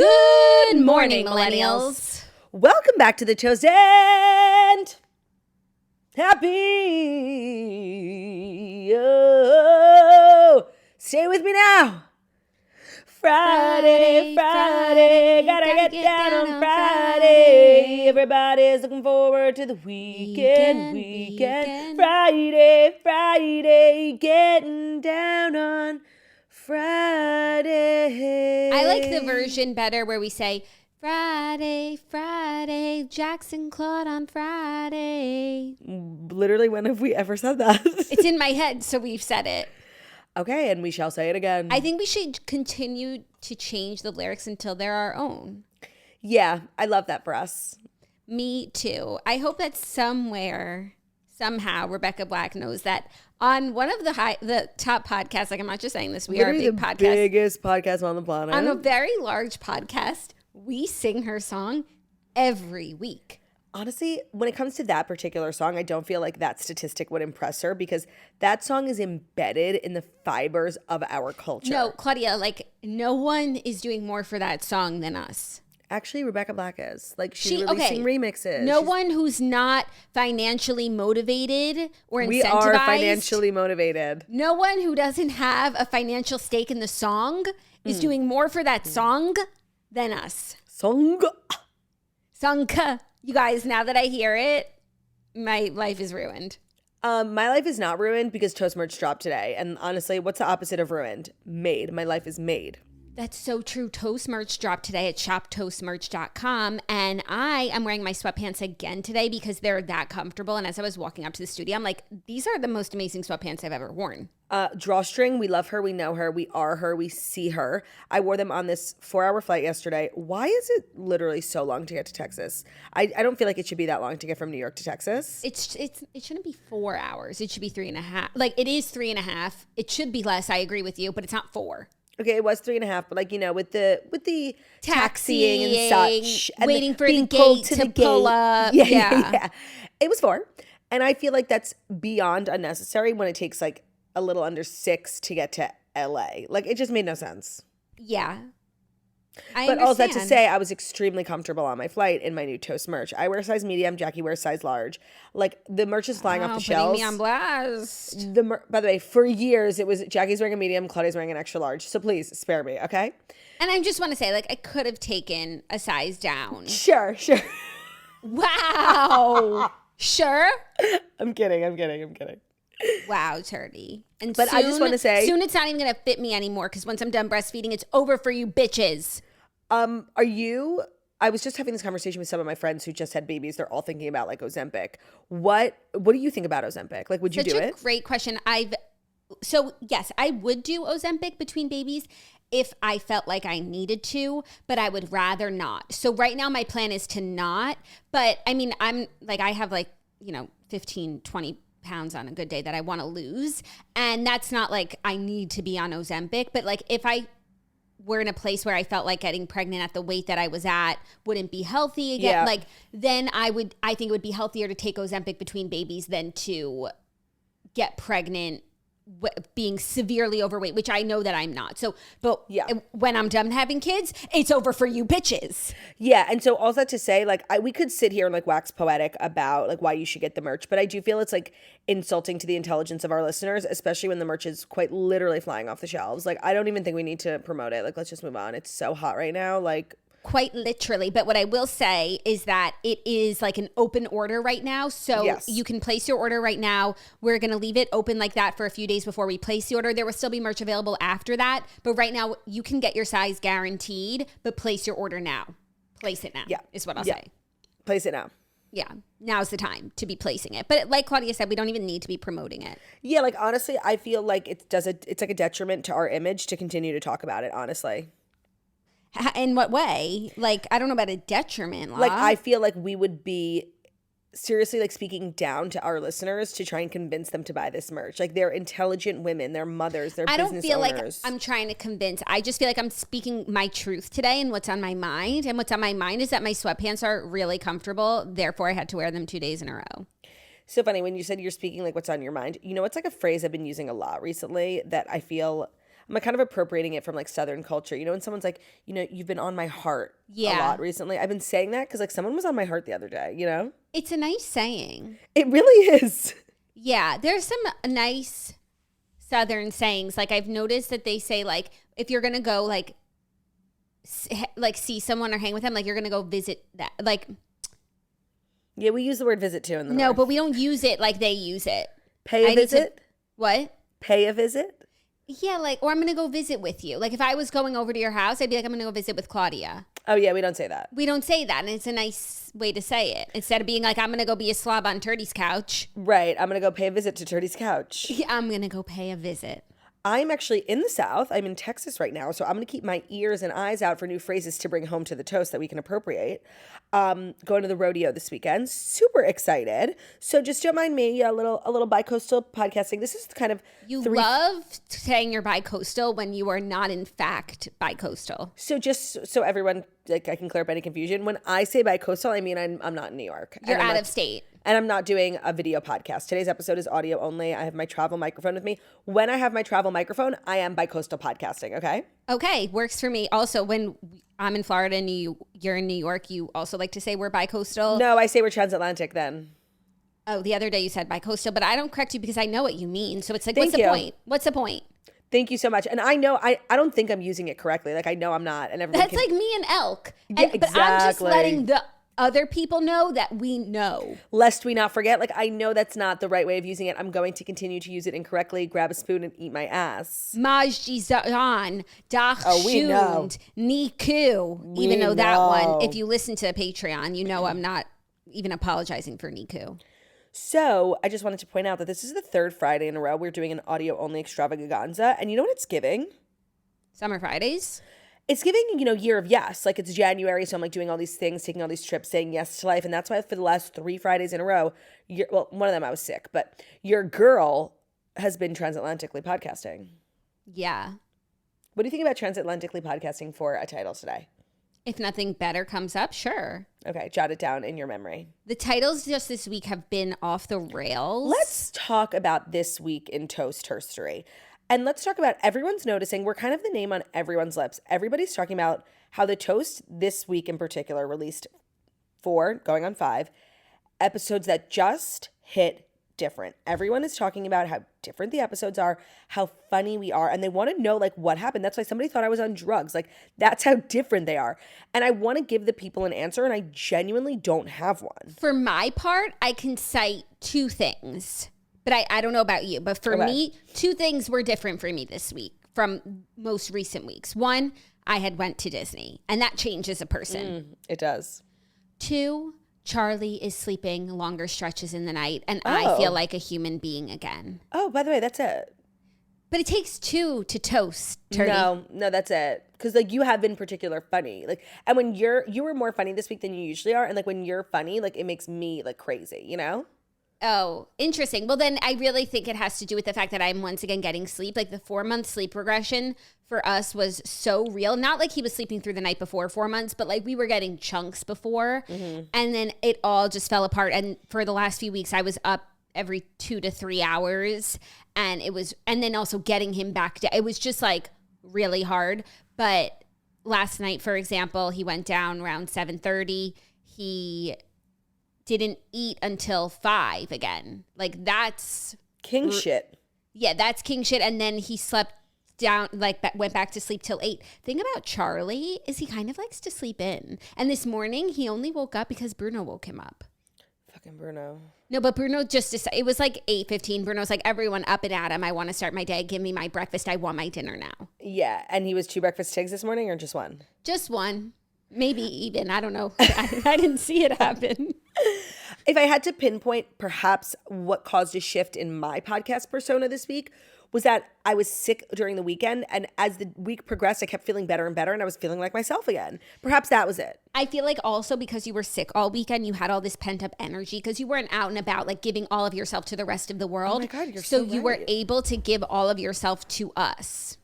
Good morning, millennials. Welcome back to the Toast and Happy. Oh, stay with me now. Friday, gotta get down on Friday. Everybody's looking forward to the weekend. Friday, getting down on Friday. I like the version better where we say, Friday, Jackson Claude on Friday. Literally, when have we ever said that? It's in my head, so we've said it. Okay, and we shall say it again. I think we should continue to change the lyrics until they're our own. Yeah, I love that for us. Me too. I hope that somehow, Rebecca Black knows that on one of the top podcasts, like I'm not just saying this, we Literally are a big podcast. Biggest podcast on the planet. On a very large podcast, we sing her song every week. Honestly, when it comes to that particular song, I don't feel like that statistic would impress her because that song is embedded in the fibers of our culture. No, Claudia, like no one is doing more for that song than us. Actually, Rebecca Black is. Like she's releasing remixes. No one who's not financially motivated or incentivized. We are financially motivated. No one who doesn't have a financial stake in the song is doing more for that song than us. Song. You guys, now that I hear it, my life is ruined. My life is not ruined because Toast merch dropped today. And honestly, what's the opposite of ruined? Made. My life is made. That's so true. Toast merch dropped today at shoptoastmerch.com. And I am wearing my sweatpants again today because they're that comfortable. And as I was walking up to the studio, I'm like, these are the most amazing sweatpants I've ever worn. Drawstring, we love her, we know her, we are her, we see her. I wore them on this 4-hour flight yesterday. Why is it literally so long to get to Texas? I don't feel like it should be that long to get from New York to Texas. It shouldn't be 4 hours. It should be 3.5. Like it is 3.5. It should be less. I agree with you, but it's not 4. Okay, it was 3.5, but like, you know, with the taxiing and such, and waiting for the gate to pull up. Yeah. It was 4. And I feel like that's beyond unnecessary when it takes like a little under 6 to get to LA. Like it just made no sense. Yeah. But all that to say, I was extremely comfortable on my flight in my new Toast merch. I wear size medium. Jackie wears size large. Like the merch is flying off the shelves. Putting me on blast. By the way, for years it was Jackie's wearing a medium, Claudia's wearing an extra large. So please spare me, okay? And I just want to say, like, I could have taken a size down. Sure. Wow. Sure. I'm kidding. Wow, Turdy. But I just want to say, soon it's not even going to fit me anymore because once I'm done breastfeeding, it's over for you bitches. I was just having this conversation with some of my friends who just had babies. They're all thinking about like Ozempic. What do you think about Ozempic? Like, would you do it? Such a great question. So yes, I would do Ozempic between babies if I felt like I needed to, but I would rather not. So right now my plan is to not, but I mean, I have 15, 20 pounds on a good day that I want to lose. And that's not like I need to be on Ozempic, but like if I were in a place where I felt like getting pregnant at the weight that I was at wouldn't be healthy again, then I think it would be healthier to take Ozempic between babies than to get pregnant being severely overweight, which I know that I'm not. So, but when I'm done having kids, it's over for you bitches. Yeah. And so all that to say, like, we could sit here and like wax poetic about like why you should get the merch, but I do feel it's like insulting to the intelligence of our listeners, especially when the merch is quite literally flying off the shelves. Like, I don't even think we need to promote it. Like, let's just move on. It's so hot right now. Like, quite literally. But what I will say is that it is like an open order right now. So you can place your order right now. We're going to leave it open like that for a few days before we place the order. There will still be merch available after that. But right now you can get your size guaranteed, but place your order now. Place it now is what I'll say. Place it now. Yeah. Now's the time to be placing it. But like Claudia said, we don't even need to be promoting it. Yeah. Like, honestly, I feel like it's like a detriment to our image to continue to talk about it, honestly. In what way? Like, I don't know about a detriment. Like, I feel like we would be seriously like speaking down to our listeners to try and convince them to buy this merch. Like, they're intelligent women, they're mothers, they're business owners. I don't feel like I'm trying to convince. I just feel like I'm speaking my truth today and what's on my mind. And what's on my mind is that my sweatpants are really comfortable. Therefore, I had to wear them 2 days in a row. So funny when you said you're speaking like what's on your mind. You know, it's like a phrase I've been using a lot recently that I feel I'm like kind of appropriating it from like Southern culture. You know, when someone's like, you know, you've been on my heart a lot recently. I've been saying that because like someone was on my heart the other day, you know? It's a nice saying. It really is. Yeah, there's some nice Southern sayings. Like I've noticed that they say like if you're gonna go like see someone or hang with them, like you're gonna go visit that. Like yeah, we use the word visit too in the North. but we don't use it like they use it. Pay a visit. What? Pay a visit. Yeah, like or I'm gonna go visit with you. Like if I was going over to your house, I'd be like I'm gonna go visit with Claudia. Oh yeah, we don't say that. We don't say that, and it's a nice way to say it instead of being like I'm gonna go be a slob on Turdy's couch. Right, I'm gonna go pay a visit to Turdy's couch. Yeah, I'm gonna go pay a visit. I'm actually in the South. I'm in Texas right now, so I'm going to keep my ears and eyes out for new phrases to bring home to the toast that we can appropriate. Going to the rodeo this weekend. Super excited. So just don't mind me, a little bi-coastal podcasting. This is kind of love saying you're bi-coastal when you are not in fact bi-coastal. So just so everyone, like I can clear up any confusion. When I say bi-coastal, I mean I'm not in New York. You're out of state. And I'm not doing a video podcast. Today's episode is audio only. I have my travel microphone with me. When I have my travel microphone, I am bi-coastal podcasting, okay? Okay, works for me. Also, when I'm in Florida and you're in New York, you also like to say we're bi-coastal? No, I say we're transatlantic then. Oh, the other day you said bi-coastal, but I don't correct you because I know what you mean. So it's like, Thank what's you. the point? What's the point? Thank you so much. And I know, I don't think I'm using it correctly. Like, I know I'm not. And That's like me and elk. Yeah, exactly. But I'm just letting the other people know that we know. Lest we not forget, like I know that's not the right way of using it. I'm going to continue to use it incorrectly, grab a spoon and eat my ass. Majdi Zan, Dach we know. Shund, Niku. Even though that one, if you listen to Patreon, you know I'm not even apologizing for Niku. So I just wanted to point out that this is the third Friday in a row we're doing an audio-only extravaganza. And you know what it's giving? Summer Fridays? It's giving, you know, year of yes. Like it's January, so I'm like doing all these things, taking all these trips, saying yes to life. And that's why for the last 3 Fridays in a row, well, one of them I was sick, but your girl has been transatlantically podcasting. Yeah. What do you think about transatlantically podcasting for a title today? If nothing better comes up, sure. Okay, jot it down in your memory. The titles just this week have been off the rails. Let's talk about this week in toast history. And let's talk about everyone's noticing. We're kind of the name on everyone's lips. Everybody's talking about how the toast this week in particular released 4, going on 5, episodes that just hit different. Everyone is talking about how different the episodes are, how funny we are, and they want to know like what happened. That's why somebody thought I was on drugs. Like that's how different they are. And I want to give the people an answer, and I genuinely don't have one. For my part, I can cite 2 things. But I don't know about you. But for me, 2 things were different for me this week from most recent weeks. 1, I had went to Disney, and that changes a person. It does. 2, Charlie is sleeping longer stretches in the night, and I feel like a human being again. Oh, by the way, that's it. But it takes 2 to toast, Turdy. No, that's it. Because like you have been particular funny. Like, and when you were more funny this week than you usually are, and like when you're funny, like it makes me like crazy, you know? Oh, interesting. Well, then I really think it has to do with the fact that I'm once again getting sleep. Like the 4-month sleep regression for us was so real. Not like he was sleeping through the night before 4 months, but like we were getting chunks before. Mm-hmm. And then it all just fell apart. And for the last few weeks, I was up every 2 to 3 hours. And then also getting him back down. It was just like really hard. But last night, for example, he went down around 7:30. He didn't eat until 5 again. Like that's king shit. Yeah, that's king shit. And then he slept down, like went back to sleep till 8. Thing about Charlie is he kind of likes to sleep in. And this morning he only woke up because Bruno woke him up. Fucking Bruno. No, but Bruno just decided, it was like 8:15. Bruno's like, everyone up and at him. I want to start my day. Give me my breakfast. I want my dinner now. Yeah. And he was 2 breakfast eggs this morning or just 1? Just 1. Maybe even. I don't know. I didn't see it happen. If I had to pinpoint perhaps what caused a shift in my podcast persona this week was that I was sick during the weekend. And as the week progressed, I kept feeling better and better. And I was feeling like myself again. Perhaps that was it. I feel like also because you were sick all weekend, you had all this pent up energy because you weren't out and about like giving all of yourself to the rest of the world. Oh my God, you're so you right. were able to give all of yourself to us.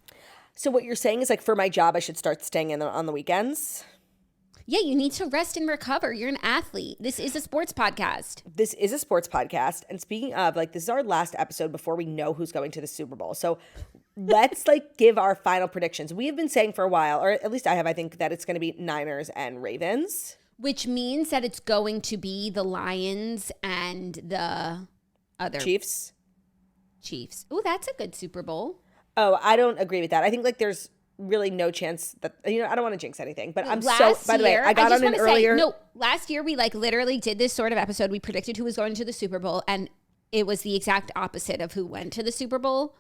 So what you're saying is like for my job, I should start staying in on the weekends? Yeah, you need to rest and recover. You're an athlete. This is a sports podcast. This is a sports podcast. And speaking of, like, this is our last episode before we know who's going to the Super Bowl. So let's like give our final predictions. We have been saying for a while, or at least I have, I think that it's going to be Niners and Ravens. Which means that it's going to be the Lions and the other Chiefs. Oh, that's a good Super Bowl. Oh, I don't agree with that. I think like there's really no chance that, I don't want to jinx anything, but by the way, I got on an earlier. Last year we like literally did this sort of episode. We predicted who was going to the Super Bowl, and it was the exact opposite of who went to the Super Bowl.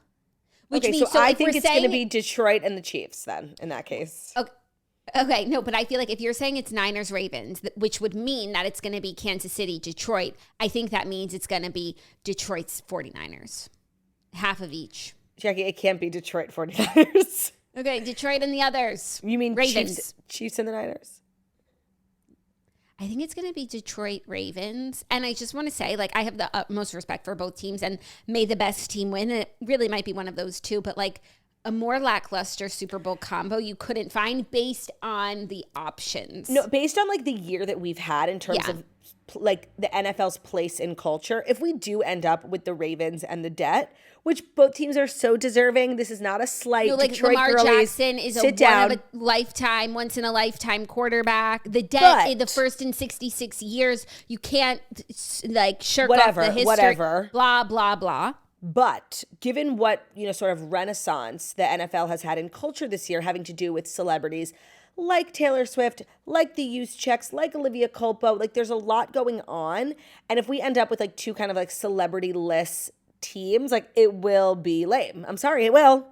Which means, so I think it's going to be Detroit and the Chiefs then, in that case. Okay, no, but I feel like if you're saying it's Niners Ravens, which would mean that it's going to be Kansas City Detroit, I think that means it's going to be Detroit's 49ers. Half of each. Jackie, it can't be Detroit 49ers. Okay, Detroit and the others. You mean Ravens. Chiefs and the Niners? I think it's going to be Detroit Ravens. And I just want to say, like, I have the utmost respect for both teams, and may the best team win. And it really might be one of those two, but like a more lackluster Super Bowl combo you couldn't find based on the options. No, based on like the year that we've had in terms of like the NFL's place in culture. If we do end up with the Ravens and the debt, which both teams are so deserving, this is not a slight. Like Detroit Lamar girlies, Jackson is once in a lifetime quarterback. The debt in the first in 66 years. You can't like shirk off the history. Whatever. Blah blah blah. But given what, sort of renaissance the NFL has had in culture this year, having to do with celebrities like Taylor Swift, like the Juszczyks, like Olivia Culpo, like there's a lot going on. And if we end up with like two kind of like celebrity-less teams, like it will be lame. I'm sorry, it will.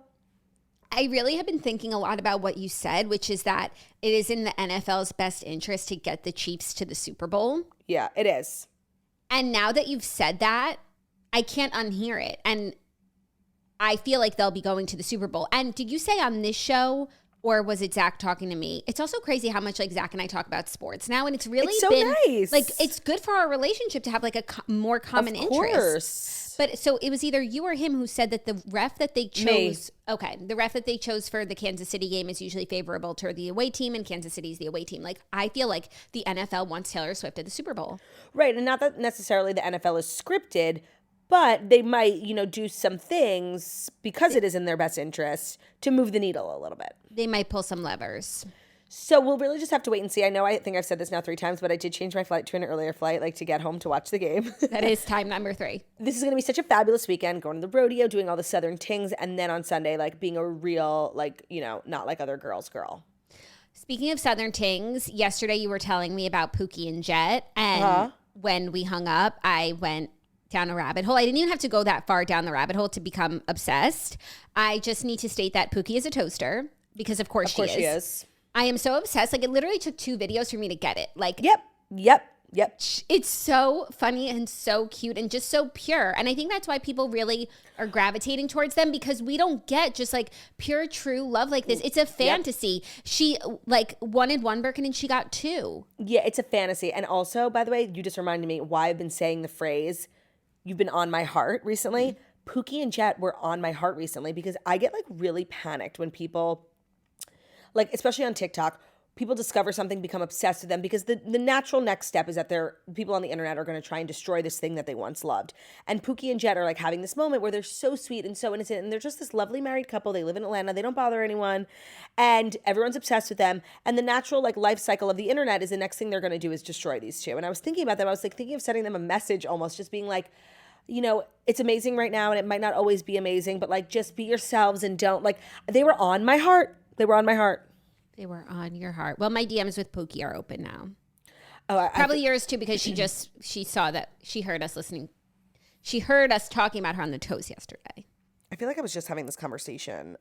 I really have been thinking a lot about what you said, which is that it is in the NFL's best interest to get the Chiefs to the Super Bowl. Yeah, it is. And now that you've said that, I can't unhear it. And I feel like they'll be going to the Super Bowl. And did you say on this show, or was it Zach talking to me? It's also crazy how much like Zach and I talk about sports now. And it's really been nice. Like, it's good for our relationship to have like a more common interest. But so it was either you or him who said that the ref that they chose. Okay. The ref that they chose for the Kansas City game is usually favorable to the away team, and Kansas City is the away team. Like, I feel like the NFL wants Taylor Swift at the Super Bowl. Right. And not that necessarily the NFL is scripted, but they might, do some things because it is in their best interest to move the needle a little bit. They might pull some levers. So we'll really just have to wait and see. I think I've said this now 3 times, but I did change my flight to an earlier flight, like to get home to watch the game. That is time number 3. This is going to be such a fabulous weekend, going to the rodeo, doing all the Southern tings, and then on Sunday, like being a real, like, not like other girls girl. Speaking of Southern tings, yesterday you were telling me about Pookie and Jet, and when we hung up, I went down a rabbit hole. I didn't even have to go that far down the rabbit hole to become obsessed. I just need to state that Pookie is a toaster, because of course she is. I am so obsessed. Like, it literally took 2 videos for me to get it. Like, Yep. It's so funny and so cute and just so pure. And I think that's why people really are gravitating towards them, because we don't get just like pure, true love like this. It's a fantasy. She like wanted 1 Birkin and she got 2. Yeah, it's a fantasy. And also, by the way, you just reminded me why I've been saying the phrase, "You've been on my heart" recently. Mm-hmm. Pookie and Jet were on my heart recently, because I get like really panicked when people, like, especially on TikTok, people discover something, become obsessed with them, because the natural next step is that people on the internet are going to try and destroy this thing that they once loved. And Pookie and Jet are like having this moment where they're so sweet and so innocent, and they're just this lovely married couple. They live in Atlanta. They don't bother anyone, and everyone's obsessed with them. And the natural like life cycle of the internet is the next thing they're going to do is destroy these two. And I was thinking about them. I was like thinking of sending them a message, almost just being like, it's amazing right now, and it might not always be amazing, but like just be yourselves and don't like. They were on my heart. They were on my heart. They were on your heart. Well, my DMs with Pookie are open now. Oh, probably yours too, because she saw that, she heard us listening. She heard us talking about her on the toast yesterday. I feel like I was just having this conversation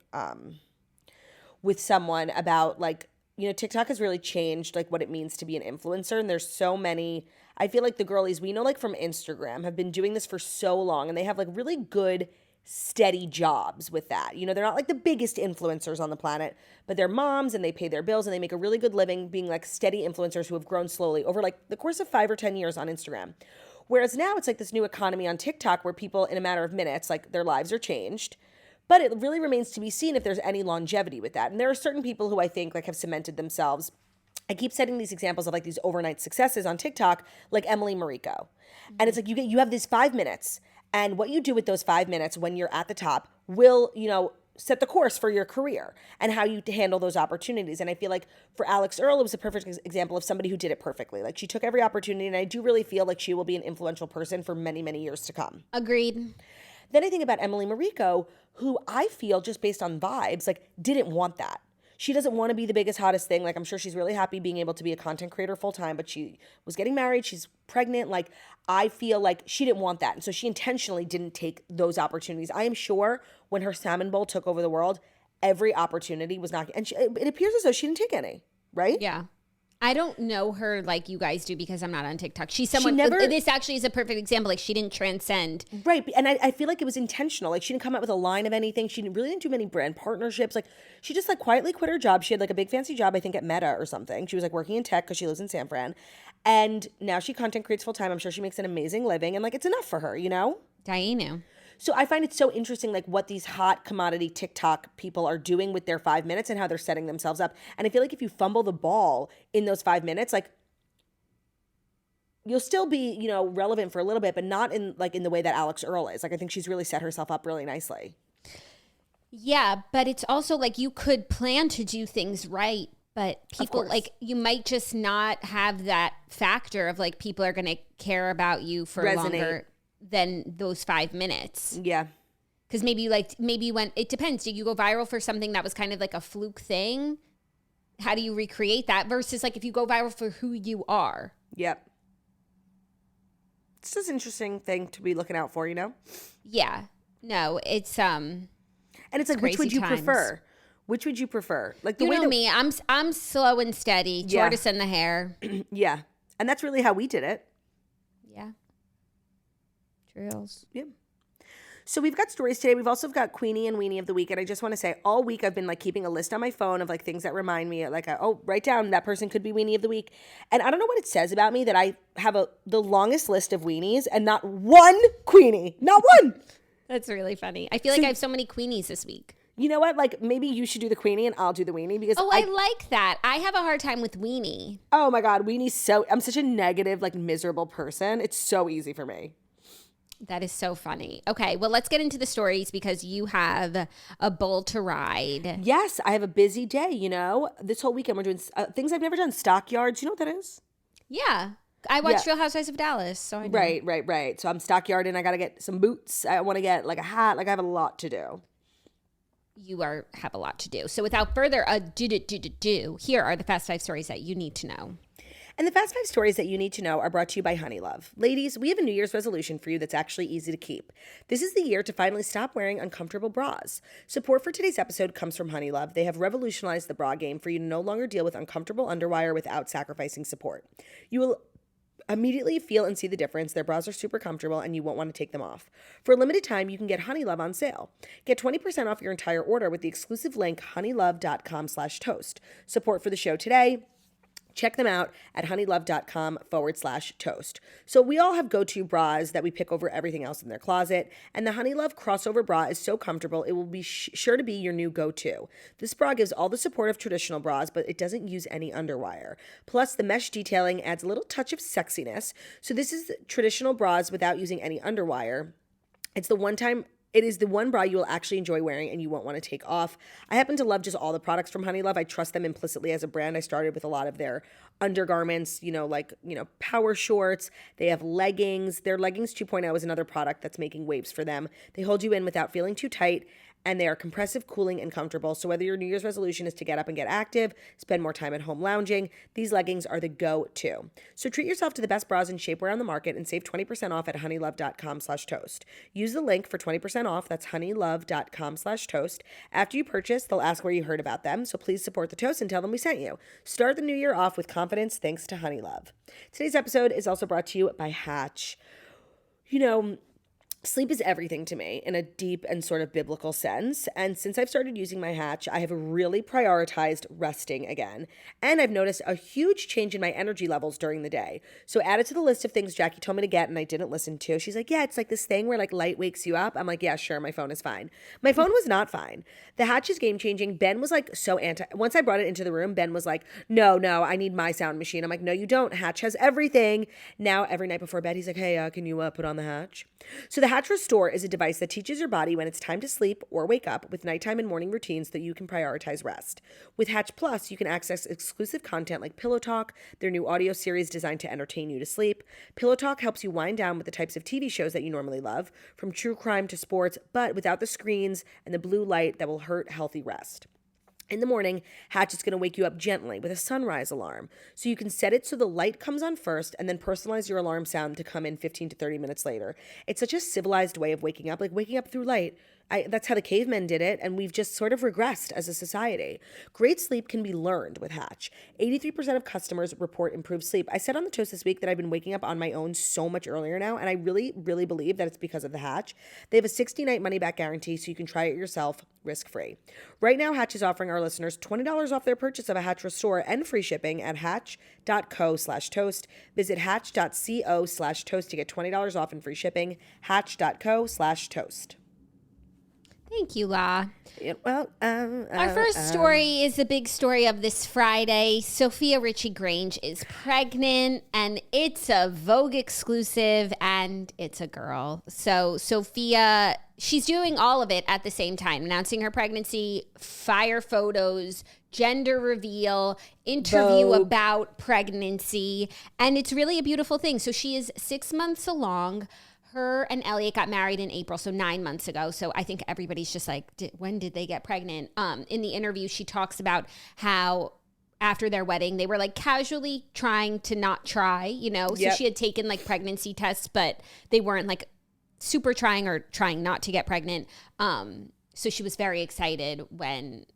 with someone about like, TikTok has really changed like what it means to be an influencer. And there's so many, I feel like the girlies we know like from Instagram have been doing this for so long, and they have like really good steady jobs with that. They're not like the biggest influencers on the planet, but they're moms and they pay their bills and they make a really good living being like steady influencers who have grown slowly over like the course of 5 or 10 years on Instagram. Whereas now it's like this new economy on TikTok where people in a matter of minutes, like their lives are changed. But it really remains to be seen if there's any longevity with that. And there are certain people who I think like have cemented themselves. I keep setting these examples of like these overnight successes on TikTok, like Emily Mariko. And it's like you have these 5 minutes, and what you do with those 5 minutes when you're at the top will, set the course for your career and how you handle those opportunities. And I feel like for Alex Earl, it was a perfect example of somebody who did it perfectly. Like she took every opportunity, and I do really feel like she will be an influential person for many, many years to come. Agreed. Then I think about Emily Mariko, who I feel just based on vibes, like didn't want that. She doesn't want to be the biggest, hottest thing. Like I'm sure she's really happy being able to be a content creator full time, but she was getting married. She's pregnant. Like I feel like she didn't want that. And so she intentionally didn't take those opportunities. I am sure when her salmon bowl took over the world, every opportunity was not, and it appears as though she didn't take any, right? Yeah. I don't know her like you guys do because I'm not on TikTok. She's someone, this actually is a perfect example. Like she didn't transcend. Right. And I feel like it was intentional. Like she didn't come out with a line of anything. She really didn't do many brand partnerships. Like she just like quietly quit her job. She had like a big fancy job, I think at Meta or something. She was like working in tech because she lives in San Fran. And now she content creates full time. I'm sure she makes an amazing living. And like it's enough for her, you know? Diana. So I find it so interesting, like what these hot commodity TikTok people are doing with their 5 minutes and how they're setting themselves up. And I feel like if you fumble the ball in those 5 minutes, like you'll still be, you know, relevant for a little bit, but not in the way that Alex Earl is. Like I think she's really set herself up really nicely. Yeah, but it's also like you could plan to do things right, but people like you might just not have that factor of like people are going to care about you for longer than those 5 minutes. Yeah. Because maybe when it depends. Do you go viral for something that was kind of like a fluke thing? How do you recreate that versus like if you go viral for who you are? Yep. It's just an interesting thing to be looking out for, you know? Yeah. No, it's and it's like which would you prefer? Which would you prefer? Like the you way know me, I'm slow and steady, tortoise in the hair. Yeah. And that's really how we did it. Yeah. Trails. Yeah. So we've got stories today. We've also got Queenie and Weenie of the week. And I just want to say all week I've been like keeping a list on my phone of like things that remind me like, write down that person could be Weenie of the week. And I don't know what it says about me that I have the longest list of Weenies and not one Queenie. Not one. That's really funny. I feel like I have so many Queenies this week. You know what? Like maybe you should do the Queenie and I'll do the Weenie because I like that. I have a hard time with Weenie. Oh my God. I'm such a negative, like miserable person. It's so easy for me. That is so funny. Okay, well, let's get into the stories because you have a bull to ride. Yes, I have a busy day, you know. This whole weekend we're doing things I've never done. Stockyards. You know what that is? Yeah. I watched Real Housewives of Dallas, so I know. Right. So I'm stockyarding. I got to get some boots. I want to get like a hat. Like I have a lot to do. You have a lot to do. So without further ado, here are the Fast 5 stories that you need to know. And the Fast 5 stories that you need to know are brought to you by Honeylove. Ladies, we have a New Year's resolution for you that's actually easy to keep. This is the year to finally stop wearing uncomfortable bras. Support for today's episode comes from Honeylove. They have revolutionized the bra game for you to no longer deal with uncomfortable underwire without sacrificing support. You will immediately feel and see the difference. Their bras are super comfortable and you won't want to take them off. For a limited time, you can get Honeylove on sale. Get 20% off your entire order with the exclusive link honeylove.com/toast. Support for the show today. Check them out at honeylove.com/toast. So we all have go-to bras that we pick over everything else in their closet, and the Honeylove crossover bra is so comfortable it will be sure to be your new go-to. This bra gives all the support of traditional bras, but it doesn't use any underwire. Plus, the mesh detailing adds a little touch of sexiness. So this is traditional bras without using any underwire. It is the one bra you will actually enjoy wearing and you won't want to take off. I happen to love just all the products from Honeylove. I trust them implicitly as a brand. I started with a lot of their undergarments, power shorts. They have leggings. Their Leggings 2.0 is another product that's making waves for them. They hold you in without feeling too tight, and they are compressive, cooling, and comfortable. So whether your New Year's resolution is to get up and get active, spend more time at home lounging, these leggings are the go-to. So treat yourself to the best bras and shapewear on the market and save 20% off at honeylove.com/toast. Use the link for 20% off. That's honeylove.com/toast. After you purchase, they'll ask where you heard about them. So please support the toast and tell them we sent you. Start the new year off with confidence thanks to Honeylove. Today's episode is also brought to you by Hatch. Sleep is everything to me in a deep and sort of biblical sense. And since I've started using my Hatch, I have really prioritized resting again. And I've noticed a huge change in my energy levels during the day. So added to the list of things Jackie told me to get and I didn't listen to. She's like, yeah, it's like this thing where like light wakes you up. I'm like, yeah, sure. My phone is fine. My phone was not fine. The Hatch is game changing. Ben was like so once I brought it into the room, Ben was like, no, I need my sound machine. I'm like, no, you don't. Hatch has everything. Now every night before bed, he's like, hey, can you put on the Hatch? So the Hatch Hatch Restore is a device that teaches your body when it's time to sleep or wake up with nighttime and morning routines that you can prioritize rest. With Hatch Plus, you can access exclusive content like Pillow Talk, their new audio series designed to entertain you to sleep. Pillow Talk helps you wind down with the types of TV shows that you normally love, from true crime to sports, but without the screens and the blue light that will hurt healthy rest. In the morning, Hatch is going to wake you up gently with a sunrise alarm. So you can set it so the light comes on first and then personalize your alarm sound to come in 15 to 30 minutes later. It's such a civilized way of waking up, like waking up through light. That's how the cavemen did it, and we've just sort of regressed as a society. Great sleep can be learned with Hatch. 83% of customers report improved sleep. I said on the toast this week that I've been waking up on my own so much earlier now, and I really, really believe that it's because of the Hatch. They have a 60-night money-back guarantee, so you can try it yourself risk-free. Right now, Hatch is offering our listeners $20 off their purchase of a Hatch Restore and free shipping at hatch.co/toast. Visit hatch.co/toast to get $20 off and free shipping. Hatch.co/toast. Thank you, La. Our first story is the big story of this Friday. Sofia Richie Grainge is pregnant, and it's a Vogue exclusive, and it's a girl. So Sofia, she's doing all of it at the same time, announcing her pregnancy, fire photos, gender reveal, interview Vogue. about pregnancy, and it's really a beautiful thing. So she is 6 months along. Her and Elliot got married in April, so 9 months ago. So I think everybody's just like, when did they get pregnant? In the interview, she talks about how after their wedding, they were like casually trying to not try, you know? So she had taken like pregnancy tests, but they weren't like super trying or trying not to get pregnant. So she was very excited when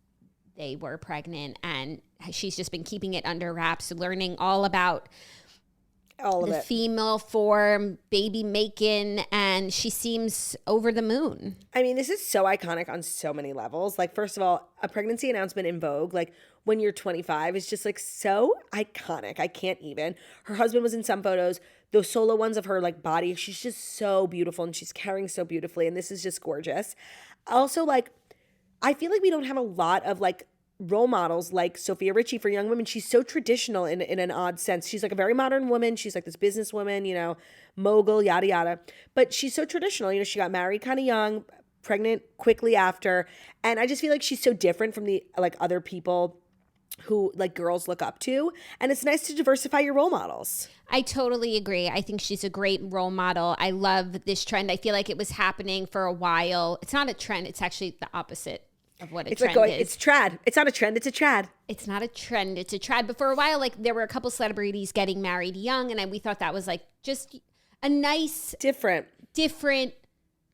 they were pregnant, and she's just been keeping it under wraps, learning all about all of the it. Female form, baby making, and she seems over the moon. I mean, this is so iconic on so many levels. Like, first of all, a pregnancy announcement in Vogue, like when you're 25, is just like so iconic. I can't even. Her husband was in some photos. Those solo ones of her like body, she's just so beautiful, and she's carrying so beautifully, and this is just gorgeous. Also, like, I feel like we don't have a lot of like role models like Sofia Richie for young women. She's so traditional in an odd sense. She's like a very modern woman. She's like this businesswoman, you know, mogul, yada, yada. But she's so traditional. You know, she got married kind of young, pregnant quickly after. And I just feel like she's so different from the like other people who like girls look up to. And it's nice to diversify your role models. I totally agree. I think she's a great role model. I love this trend. I feel like it was happening for a while. It's not a trend. It's actually the opposite of what a trend is. It's trad. It's not a trend. It's a trad. It's not a trend. It's a trad. But for a while, like there were a couple celebrities getting married young, and we thought that was like just a nice, different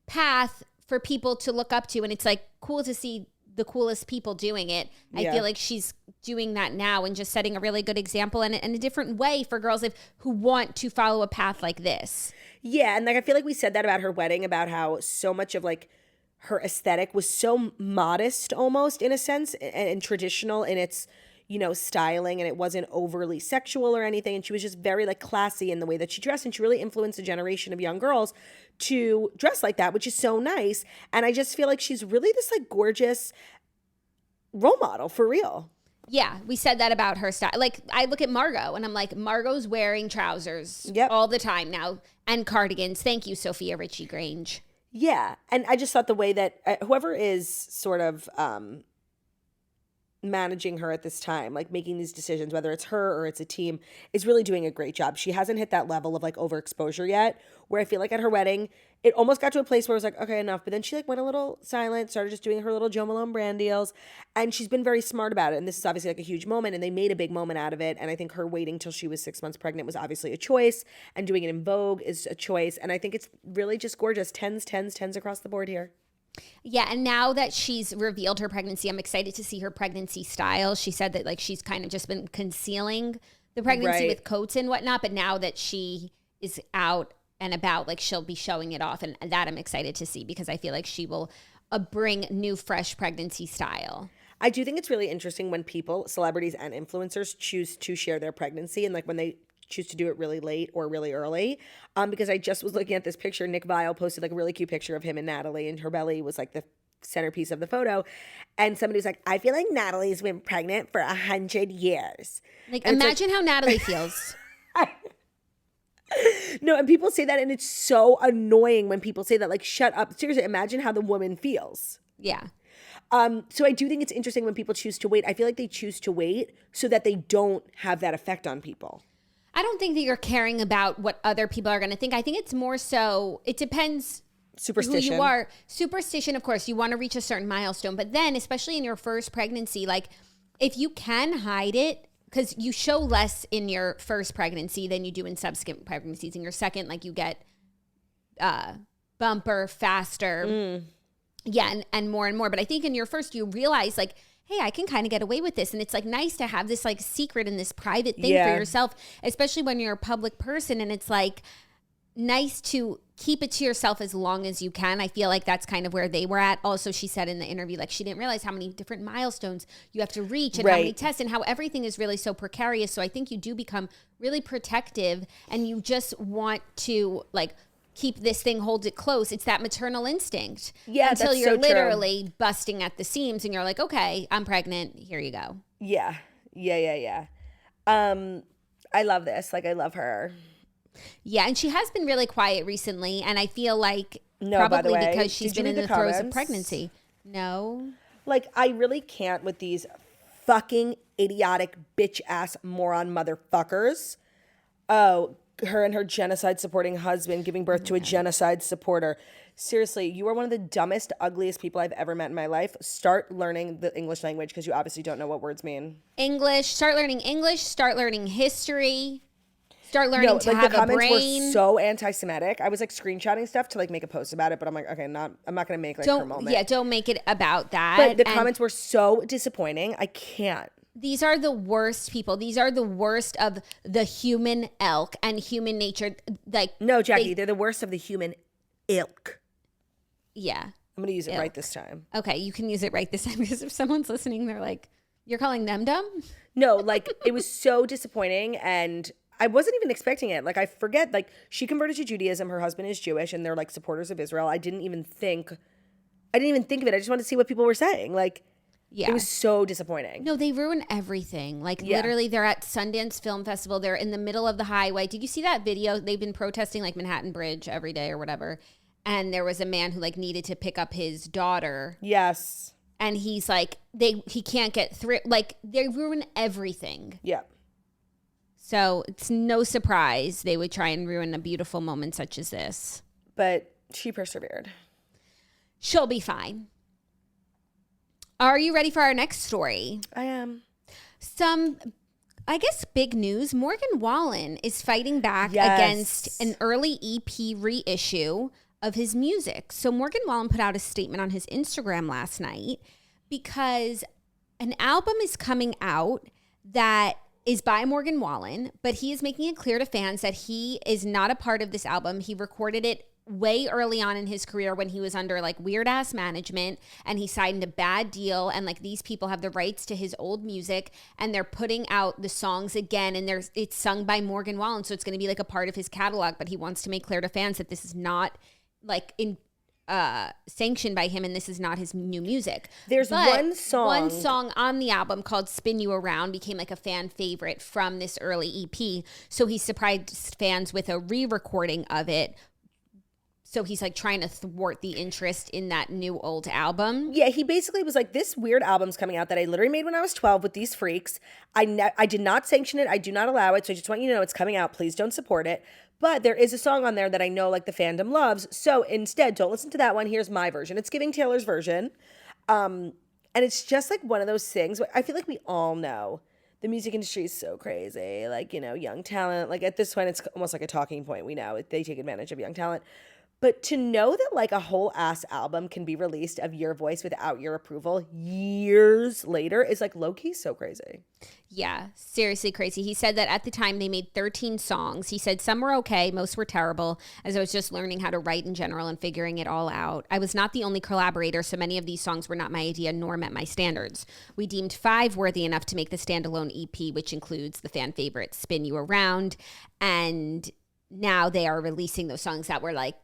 path for people to look up to. And it's like cool to see the coolest people doing it. I feel like she's doing that now and just setting a really good example and a different way for girls who want to follow a path like this. Yeah, and like I feel like we said that about her wedding, about how so much of like her aesthetic was so modest almost in a sense and traditional in its, you know, styling, and it wasn't overly sexual or anything. And she was just very like classy in the way that she dressed. And she really influenced a generation of young girls to dress like that, which is so nice. And I just feel like she's really this like gorgeous role model for real. Yeah, we said that about her style. Like, I look at Margot, and I'm like, Margot's wearing trousers all the time now and cardigans. Thank you, Sofia Richie Grainge. Yeah, and I just thought the way that whoever is sort of managing her at this time, like making these decisions, whether it's her or it's a team, is really doing a great job. She hasn't hit that level of like overexposure yet, where I feel like at her wedding, it almost got to a place where it was like, okay, enough. But then she like went a little silent, started just doing her little Jo Malone brand deals, and she's been very smart about it. And this is obviously like a huge moment, and they made a big moment out of it. And I think her waiting till she was 6 months pregnant was obviously a choice, and doing it in Vogue is a choice. And I think it's really just gorgeous. Tens across the board here. Yeah, and now that she's revealed her pregnancy, I'm excited to see her pregnancy style. She said that like she's kind of just been concealing the pregnancy with coats and whatnot, but now that she is out and about, like she'll be showing it off, and that I'm excited to see because I feel like she will bring new, fresh pregnancy style. I do think it's really interesting when people, celebrities and influencers, choose to share their pregnancy, and like when they choose to do it really late or really early. Because I just was looking at this picture. Nick Biel posted like a really cute picture of him and Natalie, and her belly was like the centerpiece of the photo. And somebody was like, I feel like Natalie's been pregnant for 100 years. Like, and imagine how Natalie feels. No, and people say that, and it's so annoying when people say that. Like, shut up. Seriously, imagine how the woman feels. Yeah. So I do think it's interesting when people choose to wait. I feel like they choose to wait so that they don't have that effect on people. I don't think that you're caring about what other people are going to think. I think it's more so, it depends Superstition. who you are. Superstition, of course, you want to reach a certain milestone. But then, especially in your first pregnancy, like if you can hide it, because you show less in your first pregnancy than you do in subsequent pregnancies. In your second, like you get bumper, faster. Yeah, and more. But I think in your first, you realize like, hey, I can kind of get away with this. And it's like nice to have this like secret and this private thing for yourself, especially when you're a public person. And it's like nice to keep it to yourself as long as you can. I feel like that's kind of where they were at. Also, she said in the interview, like she didn't realize how many different milestones you have to reach and how many tests and how everything is really so precarious. So I think you do become really protective and you just want to like keep this thing, hold it close. It's that maternal instinct. Yeah, until that's you're so literally busting at the seams and you're like, okay, I'm pregnant. Here you go. Yeah. I love this. Like, I love her. Yeah, and she has been really quiet recently, and I feel like by the probably way, because she's did you been in read the throes of comments? pregnancy. No. Like, I really can't with these fucking idiotic bitch ass moron motherfuckers. Oh, her and her genocide supporting husband giving birth to a genocide supporter. Seriously, you are one of the dumbest, ugliest people I've ever met in my life. Start learning the English language because you obviously don't know what words mean. Start learning English, start learning history. Start learning to have a brain. The comments were so anti-Semitic. I was like screenshotting stuff to like make a post about it, but I'm like, okay, I'm not gonna make like her moment. Yeah, don't make it about that. But the comments were so disappointing. I can't. These are the worst people. These are the worst of the human ilk and human nature. Like no, Jackie, they're the worst of the human ilk. Yeah, I'm gonna use it right this time. Okay, you can use it right this time because if someone's listening, they're like, "You're calling them dumb?" No, like it was so disappointing and. I wasn't even expecting it. Like, I forget, like, she converted to Judaism. Her husband is Jewish, and they're, like, supporters of Israel. I didn't even think of it. I just wanted to see what people were saying. Like, it was so disappointing. No, they ruin everything. Like, literally, they're at Sundance Film Festival. They're in the middle of the highway. Did you see that video? They've been protesting, like, Manhattan Bridge every day or whatever. And there was a man who, like, needed to pick up his daughter. Yes. And he's, like, he can't get through. Like, they ruin everything. Yeah. So it's no surprise they would try and ruin a beautiful moment such as this. But she persevered. She'll be fine. Are you ready for our next story? I am. Some, I guess, big news. Morgan Wallen is fighting back against an early EP reissue of his music. So Morgan Wallen put out a statement on his Instagram last night because an album is coming out that is by Morgan Wallen, but he is making it clear to fans that he is not a part of this album. He recorded it way early on in his career when he was under like weird ass management and he signed a bad deal and like these people have the rights to his old music and they're putting out the songs again and it's sung by Morgan Wallen, so it's going to be like a part of his catalog, but he wants to make clear to fans that this is not like sanctioned by him and this is not his new music. There's one song on the album called Spin You Around became like a fan favorite from this early EP, so he surprised fans with a re-recording of it. So he's like trying to thwart the interest in that new old album. Yeah, he basically was like, this weird album's coming out that I literally made when I was 12 with these freaks. I did not sanction it. I do not allow it. So I just want you to know it's coming out. Please don't support it. But there is a song on there that I know like the fandom loves. So instead, don't listen to that one. Here's my version. It's giving Taylor's version. And it's just like one of those things. I feel like we all know the music industry is so crazy. Like, you know, young talent. Like at this point, it's almost like a talking point. We know they take advantage of young talent. But to know that like a whole ass album can be released of your voice without your approval years later is like low-key so crazy. Yeah, seriously crazy. He said that at the time they made 13 songs. He said some were okay, most were terrible, as I was just learning how to write in general and figuring it all out. I was not the only collaborator, so many of these songs were not my idea nor met my standards. We deemed 5 worthy enough to make the standalone EP, which includes the fan favorite Spin You Around. And now they are releasing those songs that were like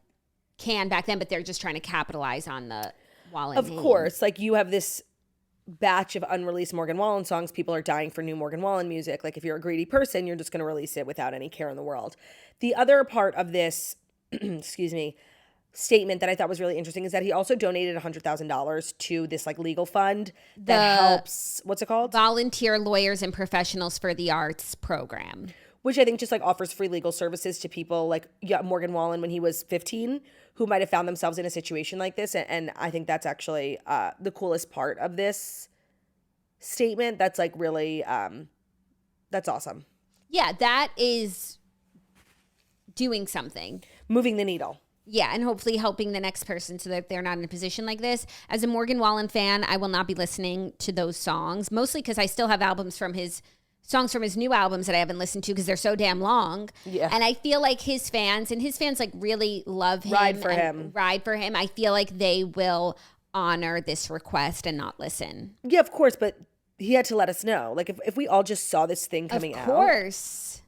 back then, but they're just trying to capitalize on the Wallen name. Of course, like you have this batch of unreleased Morgan Wallen songs, people are dying for new Morgan Wallen music. Like if you're a greedy person, you're just going to release it without any care in the world. The other part of this, excuse me, statement that I thought was really interesting is that he also donated $100,000 to this like legal fund that helps, what's it called? Volunteer Lawyers and Professionals for the Arts program. Which I think just like offers free legal services to people like Morgan Wallen when he was 15 who might have found themselves in a situation like this. And I think that's actually the coolest part of this statement. That's like really, that's awesome. Yeah, that is doing something. Moving the needle. Yeah, and hopefully helping the next person so that they're not in a position like this. As a Morgan Wallen fan, I will not be listening to those songs, mostly because I still have songs from his new albums that I haven't listened to because they're so damn long. Yeah. And I feel like his fans like really love him. Ride for him. I feel like they will honor this request and not listen. Yeah, of course, but he had to let us know. Like if we all just saw this thing coming out. Of course.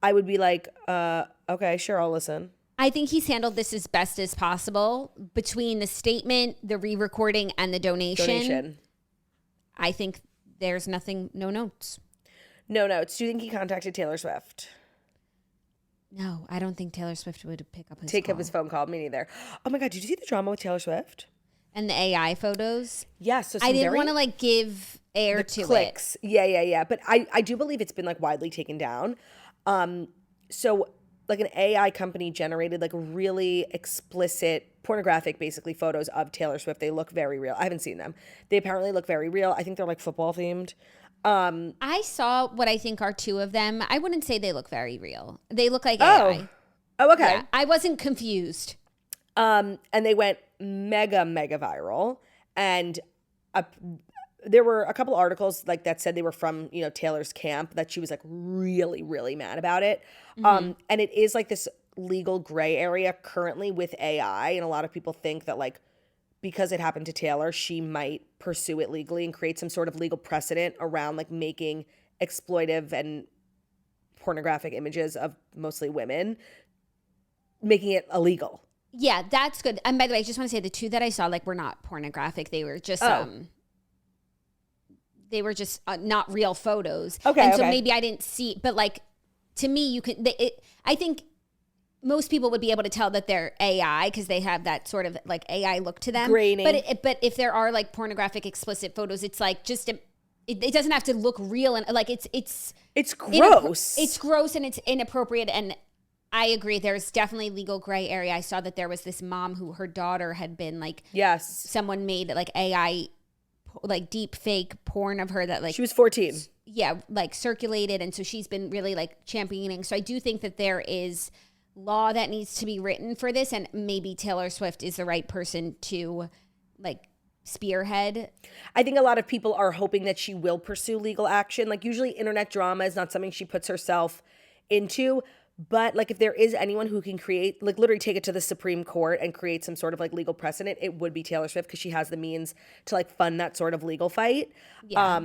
I would be like, okay, sure, I'll listen. I think he's handled this as best as possible between the statement, the re-recording, and the donation. I think there's no notes. No notes. Do you think he contacted Taylor Swift? No, I don't think Taylor Swift would pick up his phone call. Me neither. Oh my God, did you see the drama with Taylor Swift? And the AI photos? Yes. I didn't want to like give air to clicks. It. Yeah. But I do believe it's been like widely taken down. So like an AI company generated like really explicit pornographic basically photos of Taylor Swift. They look very real. I haven't seen them. They apparently look very real. I think they're like football themed. I saw what I think are two of them. I wouldn't say they look very real. They look like AI. Oh, okay. Yeah, I wasn't confused. And they went mega viral. And there were a couple articles like that said they were from, Taylor's camp, that she was like really, really mad about it. Mm-hmm. And it is like this legal gray area currently with AI. And a lot of people think that like, because it happened to Taylor, she might pursue it legally and create some sort of legal precedent around like making exploitive and pornographic images of mostly women, making it illegal. Yeah, that's good. And by the way, I just want to say the two that I saw like were not pornographic. They were just not real photos. Okay. And so maybe I didn't see, but like to me, I think most people would be able to tell that they're AI because they have that sort of like AI look to them. Graining. But if there are like pornographic explicit photos, it's like just it doesn't have to look real, and like it's gross. It's gross and it's inappropriate. And I agree. There's definitely legal gray area. I saw that there was this mom who her daughter had been like, someone made like AI like deep fake porn of her that like she was 14. Yeah, like circulated, and so she's been really like championing. So I do think that there is law that needs to be written for this, and maybe Taylor Swift is the right person to like spearhead. I think a lot of people are hoping that she will pursue legal action. Like usually internet drama is not something she puts herself into, but like if there is anyone who can create, like literally take it to the Supreme Court and create some sort of like legal precedent, it would be Taylor Swift because she has the means to like fund that sort of legal fight. Yeah.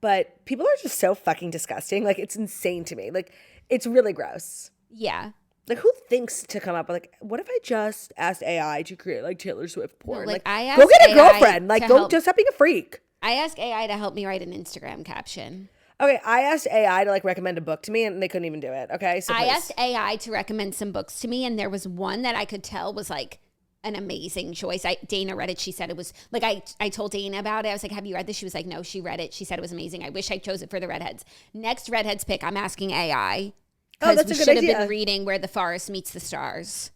But people are just so fucking disgusting. Like it's insane to me. Like it's really gross. Yeah. Like, who thinks to come up with, like, what if I just asked AI to create, like, Taylor Swift porn? No, like I go get a girlfriend. Like, just stop being a freak. I asked AI to help me write an Instagram caption. Okay, I asked AI to, like, recommend a book to me, and they couldn't even do it, okay? So I asked AI to recommend some books to me, and there was one that I could tell was, like, an amazing choice. Dana read it. She said it was, like, I told Dana about it. I was like, have you read this? She was like, no, she read it. She said it was amazing. I wish I chose it for the redheads. Next redheads pick, I'm asking AI. Oh, that's a good idea. We should have been reading Where the Forest Meets the Stars.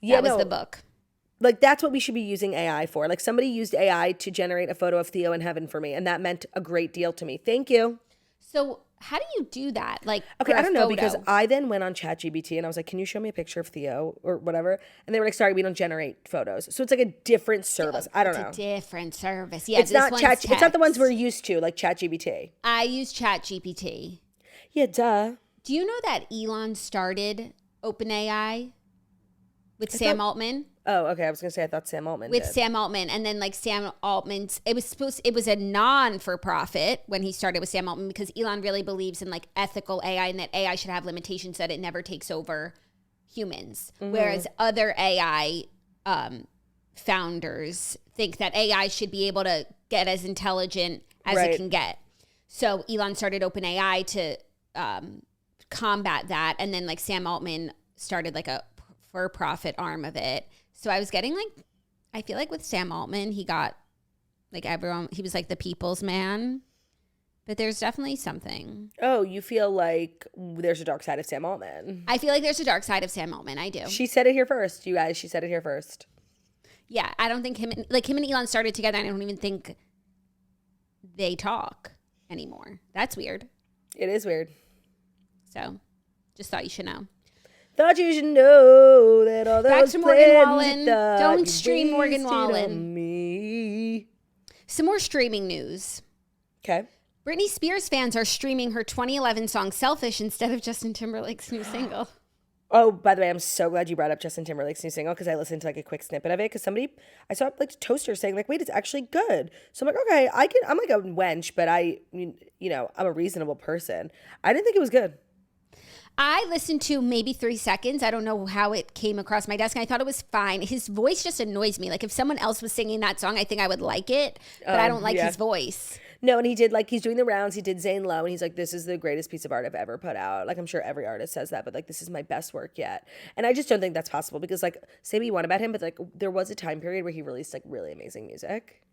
That was the book. Like, that's what we should be using AI for. Like, somebody used AI to generate a photo of Theo in heaven for me, and that meant a great deal to me. Thank you. So how do you do that? Like, okay, I don't know, because I then went on ChatGPT and I was like, can you show me a picture of Theo or whatever? And they were like, sorry, we don't generate photos. So it's like a different service. I don't know. It's a different service. Yeah, it's not it's not the ones we're used to, like ChatGPT. I use ChatGPT. Yeah, duh. Do you know that Elon started OpenAI with Sam Altman? Oh, okay. I was gonna say I thought Sam Altman did. Sam Altman, and then like Sam Altman's, it was a non-for-profit when he started with Sam Altman because Elon really believes in like ethical AI and that AI should have limitations that it never takes over humans, whereas other AI founders think that AI should be able to get as intelligent as it can get. So Elon started OpenAI to combat that. And then like Sam Altman started like a for-profit arm of it. So I was getting like, I feel like with Sam Altman, he got like everyone, he was like the people's man. But there's definitely something. Oh, you feel like there's a dark side of Sam Altman. I feel like there's a dark side of Sam Altman. I do. She said it here first, you guys. She said it here first. Yeah, I don't think him and Elon started together. And I don't even think they talk anymore. That's weird. It is weird. So, just thought you should know. Thought you should know that all those Back to Morgan Wallen. Don't stream Morgan Wallen. Me. Some more streaming news. Okay. Britney Spears fans are streaming her 2011 song Selfish instead of Justin Timberlake's new single. Oh, by the way, I'm so glad you brought up Justin Timberlake's new single because I listened to like a quick snippet of it because I saw like Toaster saying like, wait, it's actually good. So I'm like, okay, I'm like a wench, but I'm a reasonable person. I didn't think it was good. I listened to maybe 3 seconds. I don't know how it came across my desk. And I thought it was fine. His voice just annoys me. Like if someone else was singing that song, I think I would like it, but I don't like his voice. No, and he did like, he's doing the rounds. He did Zane Lowe and he's like, this is the greatest piece of art I've ever put out. Like I'm sure every artist says that, but like this is my best work yet. And I just don't think that's possible because like say what you want about him, but like there was a time period where he released like really amazing music.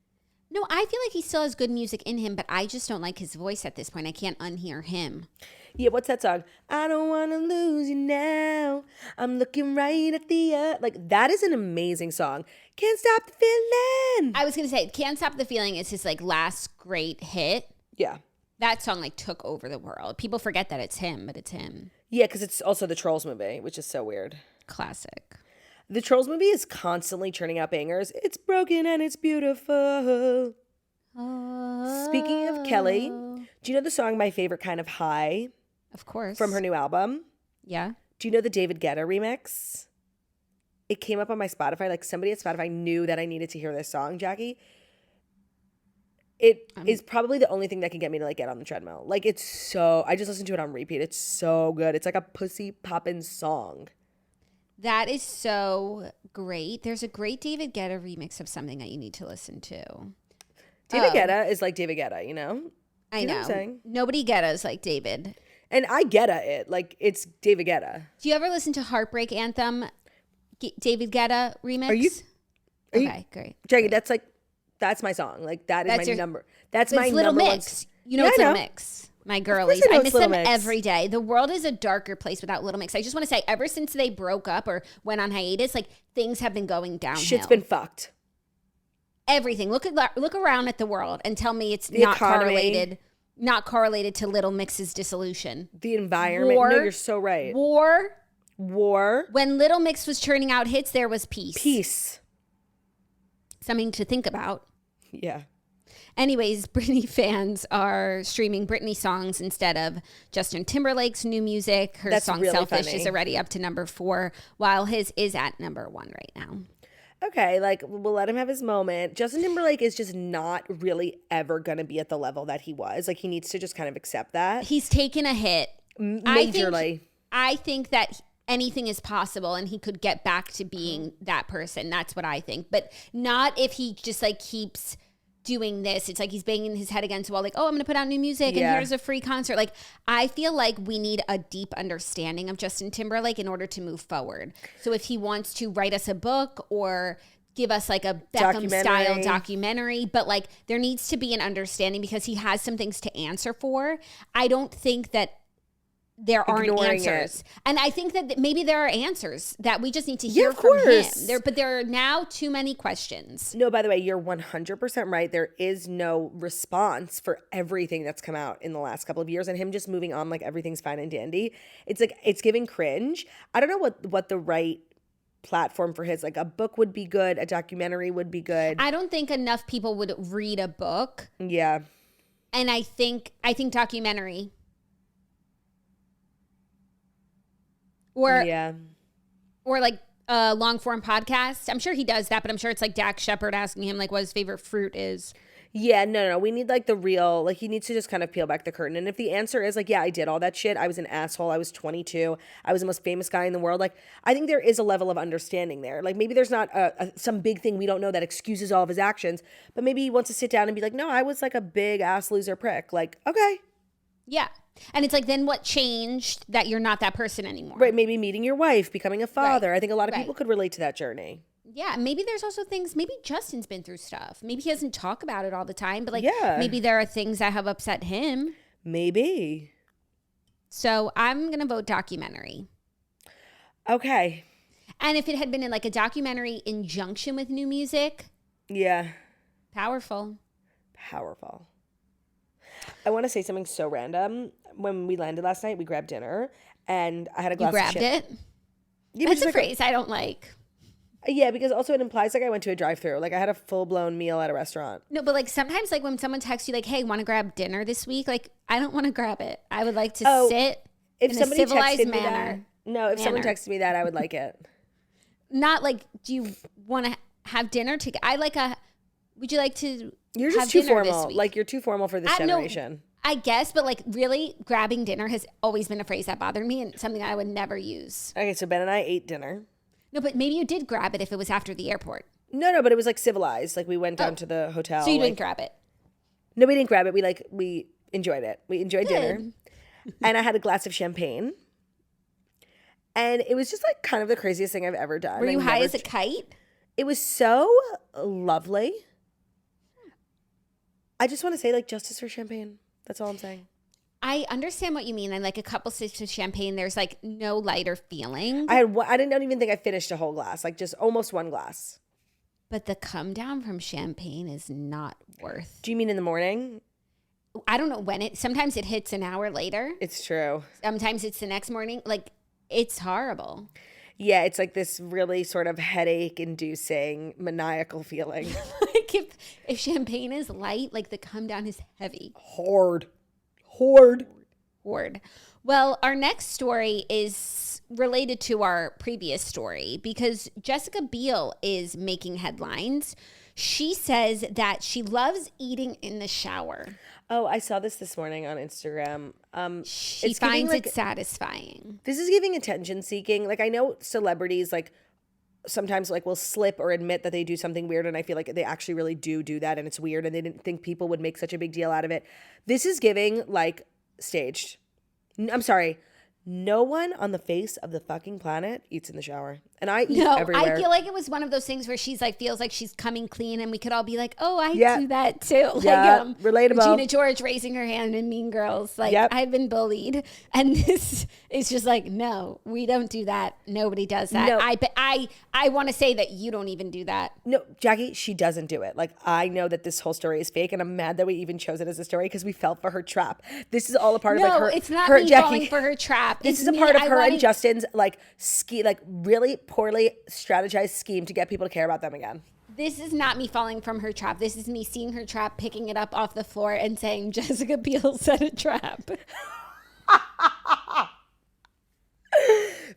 No, I feel like he still has good music in him, but I just don't like his voice at this point. I can't unhear him. Yeah, what's that song? I don't want to lose you now. I'm looking right at the like that is an amazing song. Can't stop the feeling. I was gonna say, Can't Stop the Feeling is his like last great hit. Yeah, that song like took over the world. People forget that it's him, but it's him. Yeah, because it's also the Trolls movie, which is so weird. Classic. The Trolls movie is constantly churning out bangers. It's broken and it's beautiful. Speaking of Kelly, do you know the song My Favorite Kind of High? Of course. From her new album? Yeah. Do you know the David Guetta remix? It came up on my Spotify. Like somebody at Spotify knew that I needed to hear this song, Jackie. It is probably the only thing that can get me to like get on the treadmill. Like it's so, I just listened to it on repeat. It's so good. It's like a pussy poppin' song. That is so great. There's a great David Guetta remix of something that you need to listen to. David Guetta is like David Guetta, you know? I know. What I'm saying? Nobody Guetta's like David. And I Guetta it. Like it's David Guetta. Do you ever listen to Heartbreak Anthem, David Guetta remix? Are you great. Jackie, that's my song. Like that is my number. That's my Little number Mix. You know it's Little Mix. My girlies. I miss them every day. The world is a darker place without Little Mix. I just want to say, ever since they broke up or went on hiatus, like things have been going downhill. Shit's been fucked. Everything. Look around at the world and tell me it's not correlated to Little Mix's dissolution. The environment. No, you're so right. War. When Little Mix was churning out hits, there was peace. Peace. Something to think about. Yeah. Anyways, Britney fans are streaming Britney songs instead of Justin Timberlake's new music. Her song really Selfish funny. Is already up to number 4, while his is at number 1 right now. Okay, like we'll let him have his moment. Justin Timberlake is just not really ever going to be at the level that he was. Like he needs to just kind of accept that. He's taken a hit. Majorly. I think that anything is possible and he could get back to being that person. That's what I think. But not if he just like keeps doing this. It's like he's banging his head against the wall like, oh, I'm going to put out new music and here's a free concert. Like I feel like we need a deep understanding of Justin Timberlake in order to move forward. So if he wants to write us a book or give us like a Beckham style documentary, but like there needs to be an understanding because he has some things to answer for. I don't think that there aren't answers. And I think that maybe there are answers that we just need to hear from him. But there are now too many questions. No, by the way, you're 100% right. There is no response for everything that's come out in the last couple of years. And him just moving on like everything's fine and dandy. It's like, it's giving cringe. I don't know what the right platform for his, like a book would be good. A documentary would be good. I don't think enough people would read a book. Yeah. And I think documentary. Or like a long form podcast. I'm sure he does that, but I'm sure it's like Dax Shepard asking him like what his favorite fruit is. Yeah, no. We need like the real, like he needs to just kind of peel back the curtain. And if the answer is like, yeah, I did all that shit. I was an asshole. I was 22. I was the most famous guy in the world. Like, I think there is a level of understanding there. Like maybe there's not some big thing we don't know that excuses all of his actions, but maybe he wants to sit down and be like, no, I was like a big ass loser prick. Like, okay. Yeah. And it's like, then what changed that you're not that person anymore? Right. Maybe meeting your wife, becoming a father. Right. I think a lot of people could relate to that journey. Yeah, maybe there's also things, maybe Justin's been through stuff. Maybe he doesn't talk about it all the time, but like maybe there are things that have upset him. Maybe. So I'm going to vote documentary. Okay. And if it had been in like a documentary in junction with new music. Yeah. Powerful. I want to say something so random. When we landed last night, we grabbed dinner and I had a glass of champagne. You grabbed it? Yeah, that's a phrase I don't like. Yeah, because also it implies like I went to a drive-thru. Like I had a full-blown meal at a restaurant. No, but like sometimes like when someone texts you like, hey, want to grab dinner this week? Like I don't want to grab it. I would like to sit in a civilized manner. If someone texted me that, I would like it. Not like, do you want to have dinner together? Would you like to You're just too formal. Like you're too formal for this generation. I guess, but like really grabbing dinner has always been a phrase that bothered me and something that I would never use. Okay, so Ben and I ate dinner. No, but maybe you did grab it if it was after the airport. No, but it was like civilized. Like we went down to the hotel. So you didn't grab it? No, we didn't grab it. We enjoyed it. We enjoyed dinner. And I had a glass of champagne. And it was just like kind of the craziest thing I've ever done. Were you high as a kite? It was so lovely. I just want to say like justice for champagne. That's all I'm saying. I understand what you mean. And like a couple sips of champagne, there's like no lighter feeling. I don't even think I finished a whole glass, like just almost one glass. But the come down from champagne is not worth. Do you mean in the morning? I don't know when sometimes it hits an hour later. It's true. Sometimes it's the next morning. Like it's horrible. Yeah, it's like this really sort of headache inducing maniacal feeling. Like if champagne is light, like the come down is heavy. Hard. Well, our next story is related to our previous story because Jessica Biel is making headlines. She says that she loves eating in the shower. Oh, I saw this morning on Instagram. She finds it satisfying. This is giving attention seeking. Like I know celebrities like sometimes like will slip or admit that they do something weird, and I feel like they actually really do that, and it's weird, and they didn't think people would make such a big deal out of it. This is giving like staged. I'm sorry. No one on the face of the fucking planet eats in the shower. And I eat everywhere. I feel like it was one of those things where she's like, feels like she's coming clean and we could all be like, oh, I do that too. Yeah, like, relatable. Regina George raising her hand in Mean Girls. Like, I've been bullied. And this is just like, no, we don't do that. Nobody does that. No. I want to say that you don't even do that. No, Jackie, she doesn't do it. Like, I know that this whole story is fake, and I'm mad that we even chose it as a story because we fell for her trap. This is all a part of like her. It's not her, me Jackie, falling for her trap. This is a part of her and Justin's like really poorly strategized scheme to get people to care about them again. This is not me falling from her trap. This is me seeing her trap, picking it up off the floor and saying, Jessica Biel set a trap.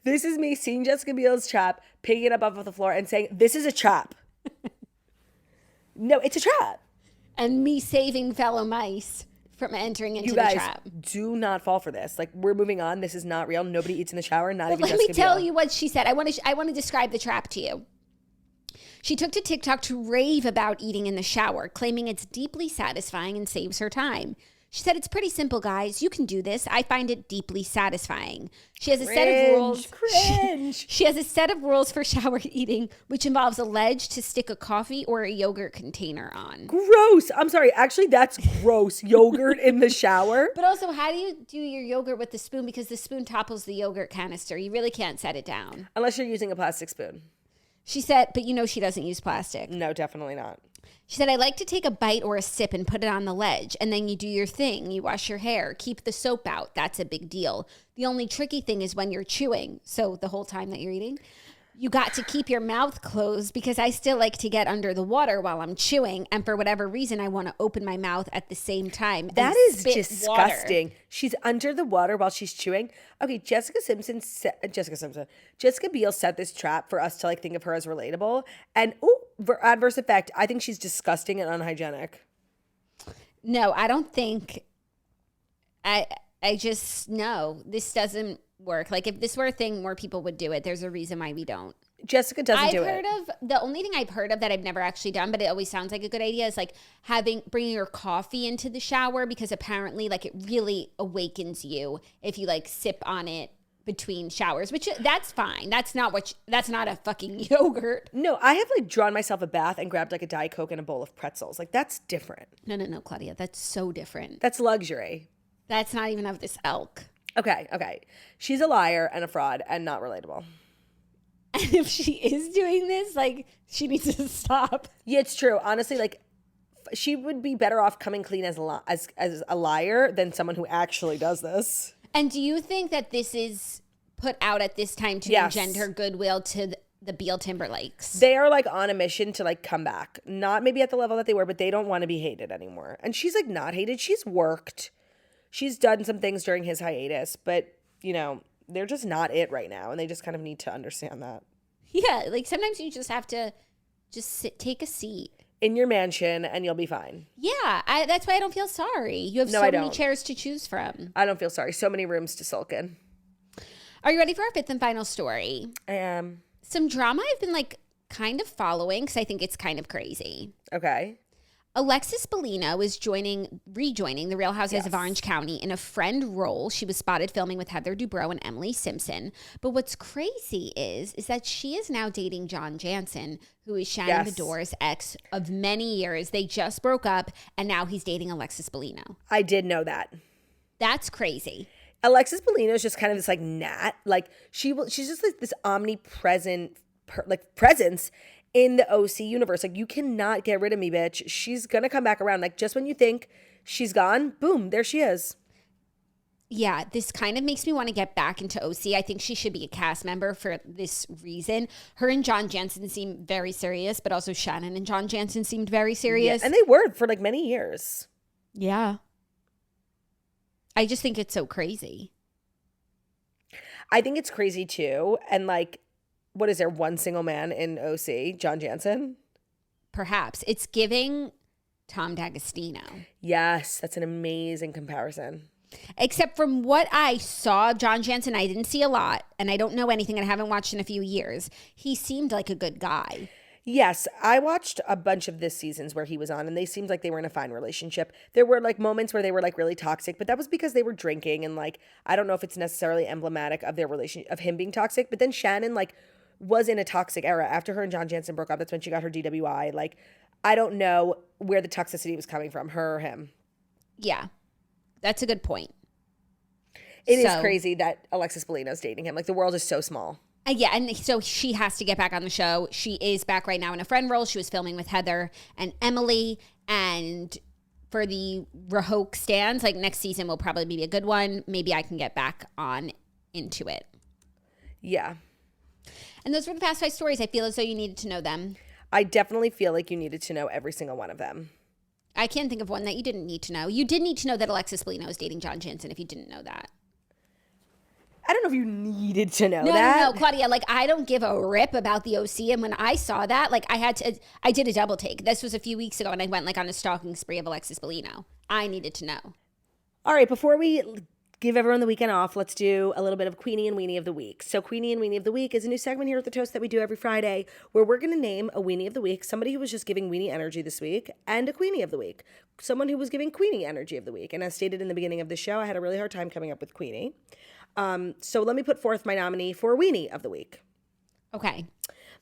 This is me seeing Jessica Biel's trap, picking it up off of the floor and saying, this is a trap. No, it's a trap. And me saving fellow mice from entering into the trap. Do not fall for this. Like, we're moving on. This is not real. Nobody eats in the shower, not even Jessica Biel. Let me tell you what she said. I want to describe the trap to you. She took to TikTok to rave about eating in the shower, claiming it's deeply satisfying and saves her time. She said, it's pretty simple, guys. You can do this. I find it deeply satifying. She has a set of rules. Cringe. She has a set of rules for shower eating, which involves a ledge to stick a coffee or a yogurt container on. Gross. I'm sorry. Actually, that's gross. Yogurt in the shower. But also, how do you do your yogurt with the spoon? Because the spoon topples the yogurt canister. You really can't set it down. Unless you're using a plastic spoon. She said, but you know she doesn't use plastic. No, definitely not. She said, I like to take a bite or a sip and put it on the ledge. And then you do your thing. You wash your hair. Keep the soap out. That's a big deal. The only tricky thing is when you're chewing. So the whole time that you're eating, you got to keep your mouth closed because I still like to get under the water while I'm chewing. And for whatever reason, I want to open my mouth at the same time. That is disgusting. Water. She's under the water while she's chewing. Okay, Jessica Biel set this trap for us to like think of her as relatable. And for adverse effect, I think she's disgusting and unhygienic. No, I don't think. I just no. This doesn't work. Like if this were a thing, more people would do it. There's a reason why we don't. Jessica doesn't do it. I've heard of the only thing I've heard of that I've never actually done, but it always sounds like a good idea is like bringing your coffee into the shower because apparently like it really awakens you if you like sip on it between showers, which that's fine. That's not a fucking yogurt. No, I have like drawn myself a bath and grabbed like a Diet Coke and a bowl of pretzels. Like that's different. No, Claudia. That's so different. That's luxury. That's not even of this elk. Okay. She's a liar and a fraud and not relatable. And if she is doing this, like, she needs to stop. Yeah, it's true. Honestly, like, she would be better off coming clean as a liar than someone who actually does this. And do you think that this is put out at this time to engender goodwill to the Biel Timberlakes? They are, like, on a mission to, like, come back. Not maybe at the level that they were, but they don't want to be hated anymore. And she's, like, not hated. She's worked. She's done some things during his hiatus, but, you know, they're just not it right now, and they just kind of need to understand that. Yeah, like sometimes you just have to take a seat. In your mansion, and you'll be fine. Yeah, that's why I don't feel sorry. You have so many chairs to choose from. I don't feel sorry. So many rooms to sulk in. Are you ready for our fifth and final story? I am. Some drama I've been like kind of following because I think it's kind of crazy. Okay. Alexis Bellino is rejoining the Real Housewives of Orange County in a friend role. She was spotted filming with Heather Dubrow and Emily Simpson. But what's crazy is that she is now dating John Jansen, who is Shannon Bedore's ex of many years. They just broke up, and now he's dating Alexis Bellino. I did know that. That's crazy. Alexis Bellino is just kind of this like gnat. Like she's just like this omnipresent presence in the OC universe. Like, you cannot get rid of me, bitch. She's gonna come back around. Like, just when you think she's gone, boom, there she is. Yeah, this kind of makes me want to get back into OC. I think she should be a cast member for this reason. Her and John Jansen seem very serious, but also Shannon and John Jansen seemed very serious. Yeah, and they were for like many years. Yeah. I just think it's so crazy. I think it's crazy too. And like, what is there, one single man in OC? John Jansen? Perhaps. It's giving Tom D'Agostino. Yes, that's an amazing comparison. Except from what I saw of John Jansen, I didn't see a lot, and I don't know anything, and I haven't watched in a few years. He seemed like a good guy. Yes, I watched a bunch of this seasons where he was on, and they seemed like they were in a fine relationship. There were like moments where they were like really toxic, but that was because they were drinking, and like, I don't know if it's necessarily emblematic of their relationship, of him being toxic, but then Shannon like was in a toxic era. After her and John Jansen broke up, that's when she got her DWI. Like, I don't know where the toxicity was coming from, her or him. Yeah, that's a good point. It is crazy that Alexis Bellino's dating him. Like, the world is so small. Yeah, and so she has to get back on the show. She is back right now in a friend role. She was filming with Heather and Emily. And for the RHOC stands, like next season will probably be a good one. Maybe I can get back on into it. Yeah. And those were the past 5 stories. I feel as though you needed to know them. I definitely feel like you needed to know every single one of them. I can't think of one that you didn't need to know. You did need to know that Alexis Bellino is dating John Jansen if you didn't know that. I don't know if you needed to know that. No, Claudia, like I don't give a rip about the OC. And when I saw that, like I did a double take. This was a few weeks ago and I went like on a stalking spree of Alexis Bellino. I needed to know. All right, before we give everyone the weekend off, let's do a little bit of Queenie and Weenie of the Week. So Queenie and Weenie of the Week is a new segment here at The Toast that we do every Friday where we're going to name a Weenie of the Week, somebody who was just giving Weenie energy this week, and a Queenie of the Week, someone who was giving Queenie energy of the week. And as stated in the beginning of the show, I had a really hard time coming up with Queenie. So let me put forth my nominee for Weenie of the Week. Okay.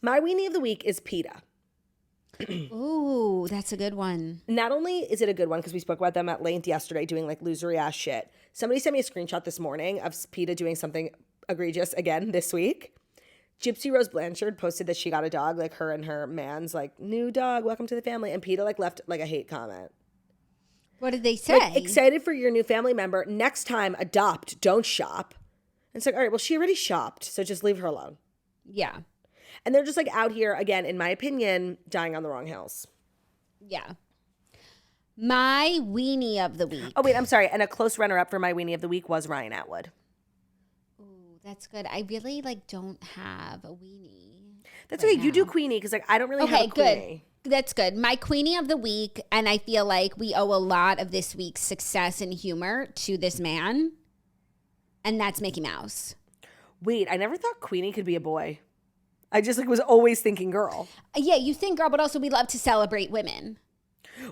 My Weenie of the Week is PETA. Ooh, that's a good one. Not only is it a good one because we spoke about them at length yesterday doing like losery ass shit. Somebody sent me a screenshot this morning of PETA doing something egregious again this week. Gypsy Rose Blanchard posted that she got a dog, like her and her man's like, new dog, welcome to the family. And PETA like left like a hate comment. What did they say? Like, excited for your new family member. Next time, adopt, don't shop. And it's like, all right, well, she already shopped, so just leave her alone. Yeah. And they're just like out here, again, in my opinion, dying on the wrong hills. Yeah. My Weenie of the Week. Oh, wait, I'm sorry. And a close runner-up for my Weenie of the Week was Ryan Atwood. Ooh, that's good. I really, like, don't have a Weenie. That's okay. Now. You do Queenie, because, like, I don't really have a Queenie. That's good. My Queenie of the week, and I feel like we owe a lot of this week's success and humor to this man, and that's Mickey Mouse. Wait, I never thought Queenie could be a boy. I just was always thinking girl. Yeah, you think girl, but also we love to celebrate women.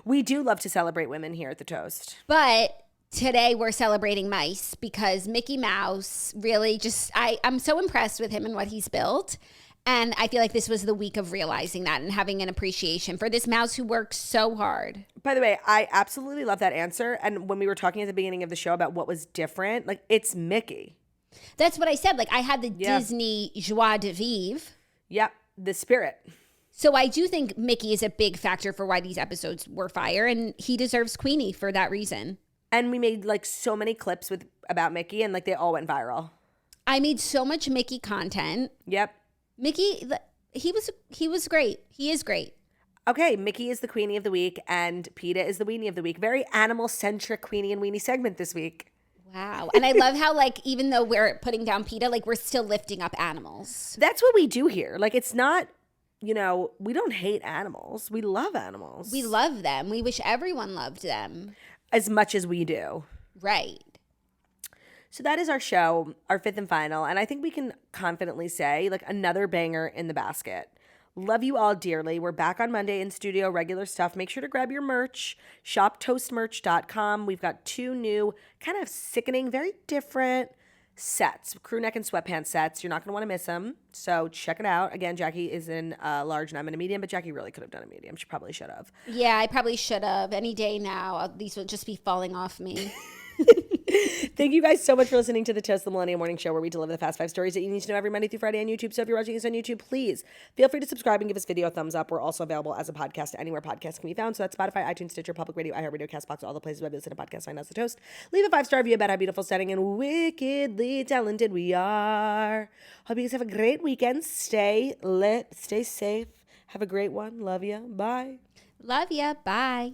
We do love to celebrate women here at The Toast. But today we're celebrating mice because Mickey Mouse really just, I'm so impressed with him and what he's built. And I feel like this was the week of realizing that and having an appreciation for this mouse who works so hard. By the way, I absolutely love that answer. And when we were talking at the beginning of the show about what was different, like it's Mickey. That's what I said. Like I had the Disney joie de vivre. Yep, the spirit. So I do think Mickey is a big factor for why these episodes were fire, and he deserves Queenie for that reason. And we made like so many clips about Mickey, and like they all went viral. I made so much Mickey content. Yep. Mickey, he was great. He is great. Okay, Mickey is the Queenie of the week, and PETA is the Weenie of the week. Very animal-centric Queenie and Weenie segment this week. Wow. And I love how, like, even though we're putting down PETA, like, we're still lifting up animals. That's what we do here. Like, it's not, we don't hate animals. We love animals. We love them. We wish everyone loved them. As much as we do. Right. So that is our show, our fifth and final. And I think we can confidently say, like, another banger in the basket. Love you all dearly. We're back on Monday in studio, regular stuff. Make sure to grab your merch, shoptoastmerch.com. We've got 2 new, kind of sickening, very different sets, crew neck and sweatpants sets. You're not going to want to miss them. So check it out. Again, Jackie is in large and I'm in a medium, but Jackie really could have done a medium. She probably should have. Yeah, I probably should have. Any day now, these will just be falling off me. Thank you guys so much for listening to the Toast the Millennial Morning Show, where we deliver the fast 5 stories that you need to know every Monday through Friday on YouTube. So if you're watching us on YouTube, please feel free to subscribe and give this video a thumbs up. We're also available as a podcast anywhere podcasts can be found. So that's Spotify, iTunes, Stitcher, Public Radio, iHeartRadio, CastBox, all the places where you listen to podcasts. Find us The Toast. Leave a 5-star review about how beautiful, stunning, and wickedly talented we are. Hope you guys have a great weekend. Stay lit. Stay safe. Have a great one. Love ya. Bye. Love ya. Bye.